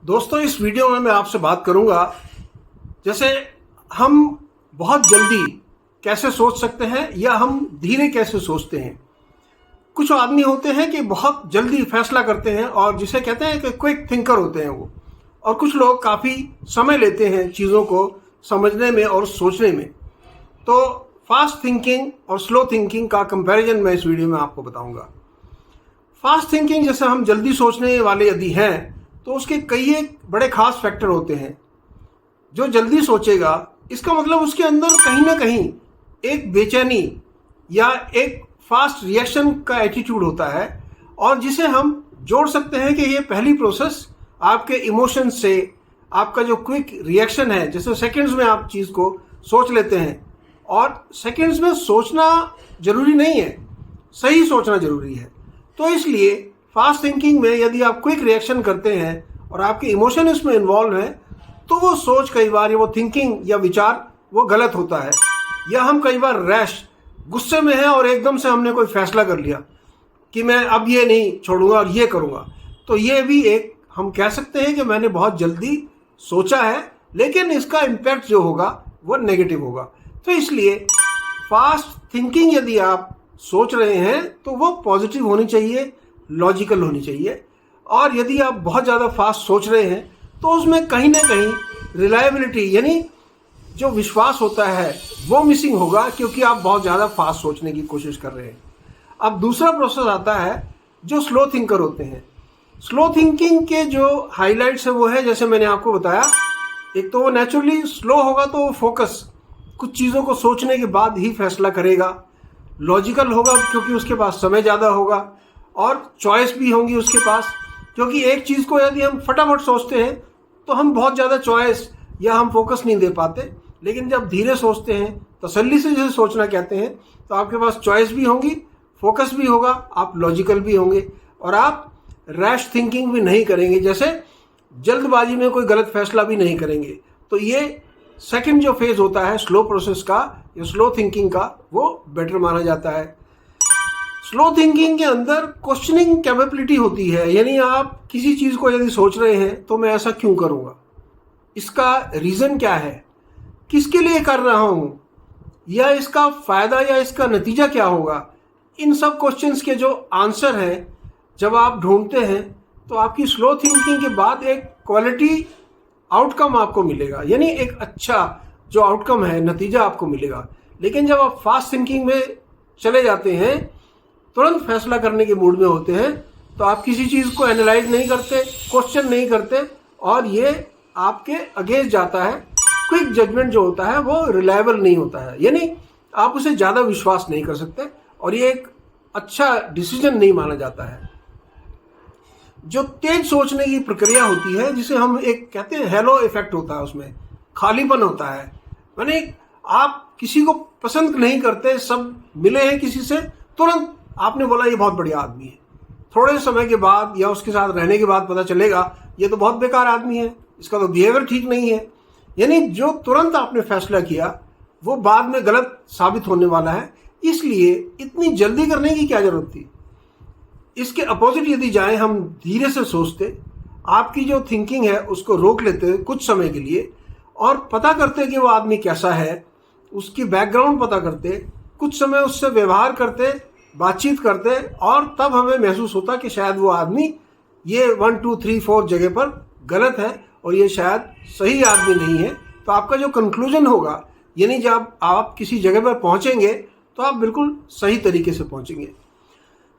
दोस्तों, इस वीडियो में मैं आपसे बात करूंगा जैसे हम बहुत जल्दी कैसे सोच सकते हैं या हम धीरे कैसे सोचते हैं। कुछ आदमी होते हैं कि बहुत जल्दी फैसला करते हैं और जिसे कहते हैं कि क्विक थिंकर होते हैं वो, और कुछ लोग काफ़ी समय लेते हैं चीज़ों को समझने में और सोचने में। तो फास्ट थिंकिंग और स्लो थिंकिंग का कंपैरिजन मैं इस वीडियो में आपको बताऊंगा। फास्ट थिंकिंग जैसे हम जल्दी सोचने वाले यदि हैं तो उसके कई एक बड़े खास फैक्टर होते हैं। जो जल्दी सोचेगा इसका मतलब उसके अंदर कहीं ना कहीं एक बेचैनी या एक फास्ट रिएक्शन का एटीट्यूड होता है, और जिसे हम जोड़ सकते हैं कि ये पहली प्रोसेस आपके इमोशन से, आपका जो क्विक रिएक्शन है, जैसे सेकंड्स में आप चीज़ को सोच लेते हैं। और सेकंड्स में सोचना जरूरी नहीं है, सही सोचना जरूरी है। तो इसलिए फास्ट थिंकिंग में यदि आप क्विक रिएक्शन करते हैं और आपके इमोशन इसमें इन्वॉल्व हैं तो वो सोच कई बार या वो थिंकिंग या विचार वो गलत होता है, या हम कई बार रैश गुस्से में हैं और एकदम से हमने कोई फैसला कर लिया कि मैं अब ये नहीं छोड़ूंगा और ये करूंगा। तो ये भी एक हम कह सकते हैं कि मैंने बहुत जल्दी सोचा है, लेकिन इसका इम्पैक्ट जो होगा वो नेगेटिव होगा। तो इसलिए फास्ट थिंकिंग यदि आप सोच रहे हैं तो वो पॉजिटिव होनी चाहिए, लॉजिकल होनी चाहिए। और यदि आप बहुत ज़्यादा फास्ट सोच रहे हैं तो उसमें कहीं ना कहीं रिलायबिलिटी यानी जो विश्वास होता है वो मिसिंग होगा, क्योंकि आप बहुत ज़्यादा फास्ट सोचने की कोशिश कर रहे हैं। अब दूसरा प्रोसेस आता है जो स्लो थिंकर होते हैं। स्लो थिंकिंग के जो हाईलाइट्स है वो है, जैसे मैंने आपको बताया, एक तो वो नेचुरली स्लो होगा तो वो फोकस कुछ चीज़ों को सोचने के बाद ही फैसला करेगा। लॉजिकल होगा क्योंकि उसके पास समय ज़्यादा होगा, और चॉइस भी होंगी उसके पास, क्योंकि एक चीज़ को यदि हम फटाफट सोचते हैं तो हम बहुत ज़्यादा चॉइस या हम फोकस नहीं दे पाते। लेकिन जब धीरे सोचते हैं, तसल्ली से जैसे सोचना कहते हैं, तो आपके पास चॉइस भी होंगी, फोकस भी होगा, आप लॉजिकल भी होंगे, और आप रैश थिंकिंग भी नहीं करेंगे, जैसे जल्दबाजी में कोई गलत फैसला भी नहीं करेंगे। तो ये सेकंड जो फेज होता है स्लो प्रोसेस का या स्लो थिंकिंग का, वो बेटर माना जाता है। स्लो थिंकिंग के अंदर क्वेश्चनिंग कैपेबिलिटी होती है, यानी आप किसी चीज़ को यदि सोच रहे हैं तो मैं ऐसा क्यों करूँगा, इसका रीज़न क्या है, किसके लिए कर रहा हूँ, या इसका फ़ायदा या इसका नतीजा क्या होगा। इन सब क्वेश्चंस के जो आंसर हैं जब आप ढूंढते हैं तो आपकी स्लो थिंकिंग के बाद एक क्वालिटी आउटकम आपको मिलेगा, यानी एक अच्छा जो आउटकम है, नतीजा आपको मिलेगा। लेकिन जब आप फास्ट थिंकिंग में चले जाते हैं, तुरंत फैसला करने के मूड में होते हैं, तो आप किसी चीज़ को एनालाइज नहीं करते, क्वेश्चन नहीं करते, और ये आपके अगेंस्ट जाता है। क्विक जजमेंट जो होता है वो रिलायबल नहीं होता है, यानी आप उसे ज़्यादा विश्वास नहीं कर सकते, और ये एक अच्छा डिसीजन नहीं माना जाता है। जो तेज सोचने की प्रक्रिया होती है, जिसे हम एक कहते हैं हेलो इफेक्ट होता है, उसमें खालीपन होता है। माने आप किसी को पसंद नहीं करते, सब मिले हैं किसी से, तुरंत आपने बोला ये बहुत बढ़िया आदमी है, थोड़े समय के बाद या उसके साथ रहने के बाद पता चलेगा ये तो बहुत बेकार आदमी है, इसका तो बिहेवियर ठीक नहीं है। यानी जो तुरंत आपने फैसला किया वो बाद में गलत साबित होने वाला है। इसलिए इतनी जल्दी करने की क्या जरूरत थी। इसके अपोजिट यदि जाएं, हम धीरे से सोचते, आपकी जो थिंकिंग है उसको रोक लेते कुछ समय के लिए, और पता करते कि वो आदमी कैसा है, उसकी बैकग्राउंड पता करते, कुछ समय उससे व्यवहार करते, बातचीत करते, और तब हमें महसूस होता कि शायद वो आदमी ये 1 2 3 4 जगह पर गलत है और ये शायद सही आदमी नहीं है। तो आपका जो कंक्लूजन होगा, यानी जब आप किसी जगह पर पहुंचेंगे तो आप बिल्कुल सही तरीके से पहुंचेंगे।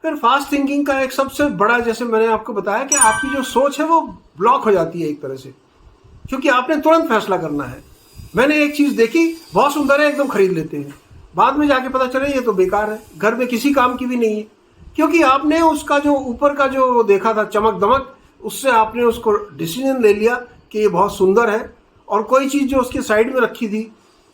फिर फास्ट थिंकिंग का एक सबसे बड़ा, जैसे मैंने आपको बताया, कि आपकी जो सोच है वो ब्लॉक हो जाती है एक तरह से, क्योंकि आपने तुरंत फैसला करना है। मैंने एक चीज़ देखी, बहुत सुंदर है, एकदम खरीद लेते हैं, बाद में जाके पता चले ये तो बेकार है, घर में किसी काम की भी नहीं है, क्योंकि आपने उसका जो ऊपर का जो देखा था चमक दमक, उससे आपने उसको डिसीजन ले लिया कि ये बहुत सुंदर है। और कोई चीज़ जो उसके साइड में रखी थी,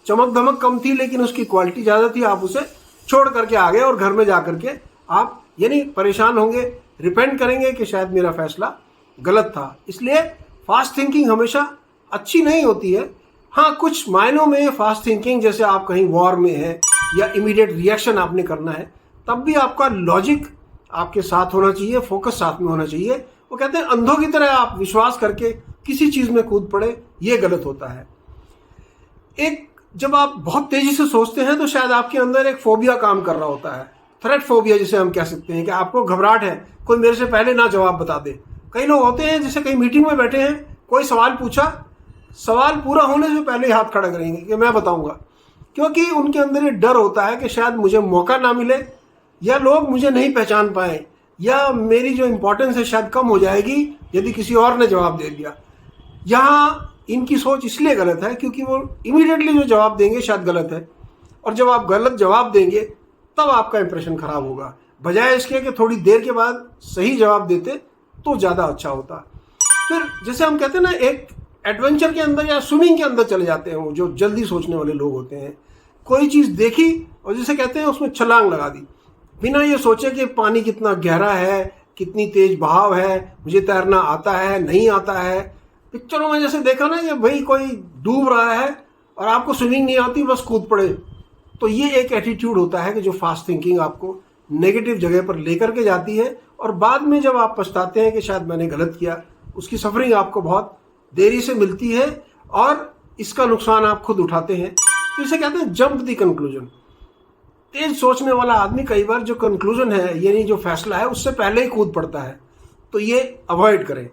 चमक दमक कम थी लेकिन उसकी क्वालिटी ज़्यादा थी, आप उसे छोड़ करके आ गए, और घर में जा करके आप यानी परेशान होंगे, रिपेंट करेंगे कि शायद मेरा फैसला गलत था। इसलिए फास्ट थिंकिंग हमेशा अच्छी नहीं होती है। हाँ, कुछ मायनों में फास्ट थिंकिंग, जैसे आप कहीं वॉर में हैं या इमीडिएट रिएक्शन आपने करना है, तब भी आपका लॉजिक आपके साथ होना चाहिए, फोकस साथ में होना चाहिए। वो कहते हैं अंधों की तरह आप विश्वास करके किसी चीज में कूद पड़े, ये गलत होता है। एक जब आप बहुत तेजी से सोचते हैं तो शायद आपके अंदर एक फोबिया काम कर रहा होता है, थ्रेट फोबिया जिसे हम कह सकते हैं, कि आपको घबराहट है कोई मेरे से पहले ना जवाब बता दे। कई लोग होते हैं जैसे कहीं मीटिंग में बैठे हैं, कोई सवाल पूछा, सवाल पूरा होने से पहले ही हाथ खड़ा करेंगे कि मैं बताऊंगा, क्योंकि उनके अंदर ये डर होता है कि शायद मुझे मौका ना मिले, या लोग मुझे नहीं पहचान पाए, या मेरी जो इंपॉर्टेंस है शायद कम हो जाएगी यदि किसी और ने जवाब दे दिया। यहाँ इनकी सोच इसलिए गलत है क्योंकि वो इमीडिएटली जो जवाब देंगे शायद गलत है, और जब आप गलत जवाब देंगे तब आपका इंप्रेशन खराब होगा, बजाय इसके कि थोड़ी देर के बाद सही जवाब देते तो ज़्यादा अच्छा होता। फिर जैसे हम कहते हैं ना, एक एडवेंचर के अंदर या स्विमिंग के अंदर चले जाते हैं वो जो जल्दी सोचने वाले लोग होते हैं। कोई चीज़ देखी और जैसे कहते हैं उसमें छलांग लगा दी, बिना ये सोचे कि पानी कितना गहरा है, कितनी तेज बहाव है, मुझे तैरना आता है नहीं आता है। पिक्चरों में जैसे देखा ना कि भाई कोई डूब रहा है और आपको स्विमिंग नहीं आती, बस कूद पड़े। तो ये एक एटीट्यूड होता है कि जो फास्ट थिंकिंग आपको नेगेटिव जगह पर लेकर के जाती है, और बाद में जब आप पछताते हैं कि शायद मैंने गलत किया, उसकी सफरिंग आपको बहुत देरी से मिलती है और इसका नुकसान आप खुद उठाते हैं। तो इसे कहते हैं जंप द कंक्लूजन। तेज सोचने वाला आदमी कई बार जो कंक्लूजन है, यानी जो फैसला है, उससे पहले ही कूद पड़ता है, तो ये अवॉइड करें।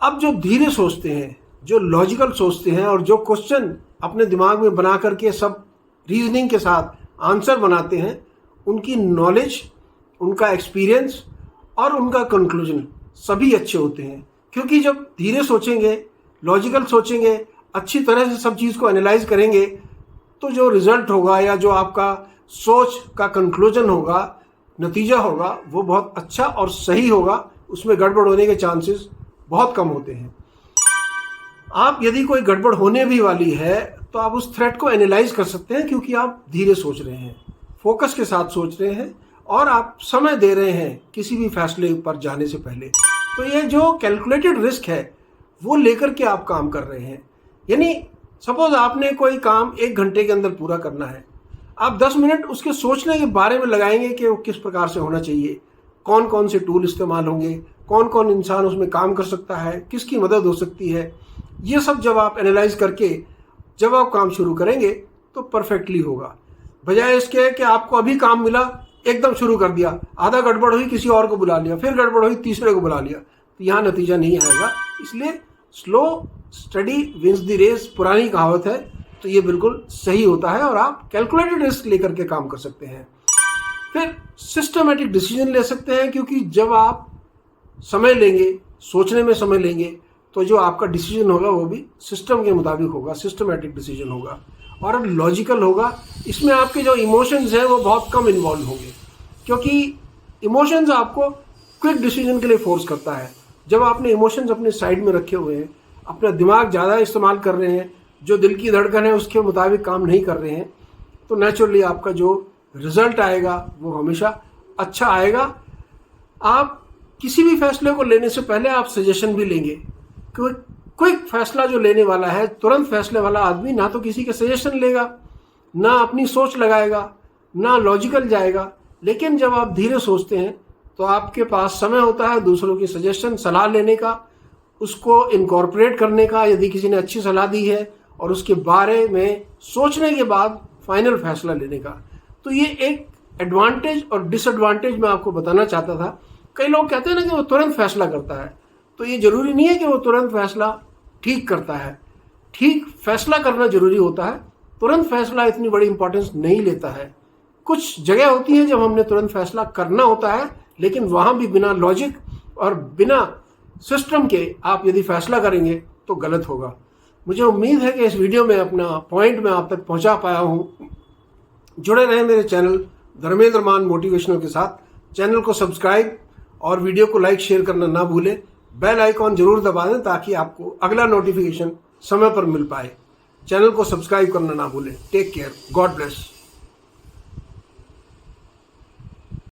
अब जो धीरे सोचते हैं, जो लॉजिकल सोचते हैं और जो क्वेश्चन अपने दिमाग में बना करके सब रीजनिंग के साथ आंसर बनाते हैं, उनकी नॉलेज, उनका एक्सपीरियंस और उनका कंक्लूजन सभी अच्छे होते हैं। क्योंकि जब धीरे सोचेंगे, लॉजिकल सोचेंगे, अच्छी तरह से सब चीज़ को एनालाइज करेंगे, तो जो रिजल्ट होगा या जो आपका सोच का कंक्लूजन होगा, नतीजा होगा, वो बहुत अच्छा और सही होगा। उसमें गड़बड़ होने के चांसेस बहुत कम होते हैं। आप यदि कोई गड़बड़ होने भी वाली है तो आप उस थ्रेट को एनालाइज कर सकते हैं, क्योंकि आप धीरे सोच रहे हैं, फोकस के साथ सोच रहे हैं और आप समय दे रहे हैं किसी भी फैसले पर जाने से पहले। तो ये जो कैलकुलेटेड रिस्क है वो लेकर के आप काम कर रहे हैं। यानी सपोज आपने कोई काम 1 घंटे के अंदर पूरा करना है, आप 10 मिनट उसके सोचने के बारे में लगाएंगे कि वो किस प्रकार से होना चाहिए, कौन कौन से टूल इस्तेमाल होंगे, कौन कौन इंसान उसमें काम कर सकता है, किसकी मदद हो सकती है। ये सब जब आप एनालाइज करके जब आप काम शुरू करेंगे तो परफेक्टली होगा, बजाय इसके कि आपको अभी काम मिला, एकदम शुरू कर दिया, आधा गड़बड़ हुई, किसी और को बुला लिया, फिर गड़बड़ हुई, तीसरे को बुला लिया, तो यहाँ नतीजा नहीं आएगा। इसलिए slow study wins the race पुरानी कहावत है, तो ये बिल्कुल सही होता है और आप कैलकुलेटेड रिस्क लेकर के काम कर सकते हैं। फिर सिस्टमेटिक डिसीजन ले सकते हैं, क्योंकि जब आप समय लेंगे, सोचने में समय लेंगे, तो जो आपका डिसीजन होगा वो भी सिस्टम के मुताबिक होगा, सिस्टमेटिक डिसीजन होगा और लॉजिकल होगा। इसमें आपके जो इमोशंस हैं वो बहुत कम इन्वॉल्व होंगे, क्योंकि इमोशंस आपको क्विक डिसीजन के लिए फोर्स करता है। जब आपने इमोशंस अपने साइड में रखे हुए हैं, अपना दिमाग ज़्यादा इस्तेमाल कर रहे हैं, जो दिल की धड़कन है उसके मुताबिक काम नहीं कर रहे हैं, तो नेचुरली आपका जो रिजल्ट आएगा वो हमेशा अच्छा आएगा। आप किसी भी फैसले को लेने से पहले आप सजेशन भी लेंगे, क्योंकि क्विक फैसला जो लेने वाला है, तुरंत फैसले वाला आदमी ना तो किसी के सजेशन लेगा, ना अपनी सोच लगाएगा, ना लॉजिकल जाएगा। लेकिन जब आप धीरे सोचते हैं तो आपके पास समय होता है दूसरों की सजेशन, सलाह लेने का, उसको इनकॉर्पोरेट करने का, यदि किसी ने अच्छी सलाह दी है, और उसके बारे में सोचने के बाद फाइनल फैसला लेने का। तो ये एक एडवांटेज और डिसएडवांटेज मैं आपको बताना चाहता था। कई लोग कहते हैं ना कि वो तुरंत फैसला करता है, तो ये जरूरी नहीं है कि वो तुरंत फैसला ठीक करता है। ठीक फैसला करना जरूरी होता है, तुरंत फैसला इतनी बड़ी इंपॉर्टेंस नहीं लेता है। कुछ जगह होती है जब हमने तुरंत फैसला करना होता है, लेकिन वहां भी बिना लॉजिक और बिना सिस्टम के आप यदि फैसला करेंगे तो गलत होगा। मुझे उम्मीद है कि इस वीडियो में अपना पॉइंट मैं आप तक पहुंचा पाया हूं। जुड़े रहें मेरे चैनल धर्मेंद्र मान मोटिवेशनल के साथ। चैनल को सब्सक्राइब और वीडियो को लाइक शेयर करना ना भूलें। बेल आइकॉन जरूर दबा दें ताकि आपको अगला नोटिफिकेशन समय पर मिल पाए। चैनल को सब्सक्राइब करना ना भूलें। Take care, god bless.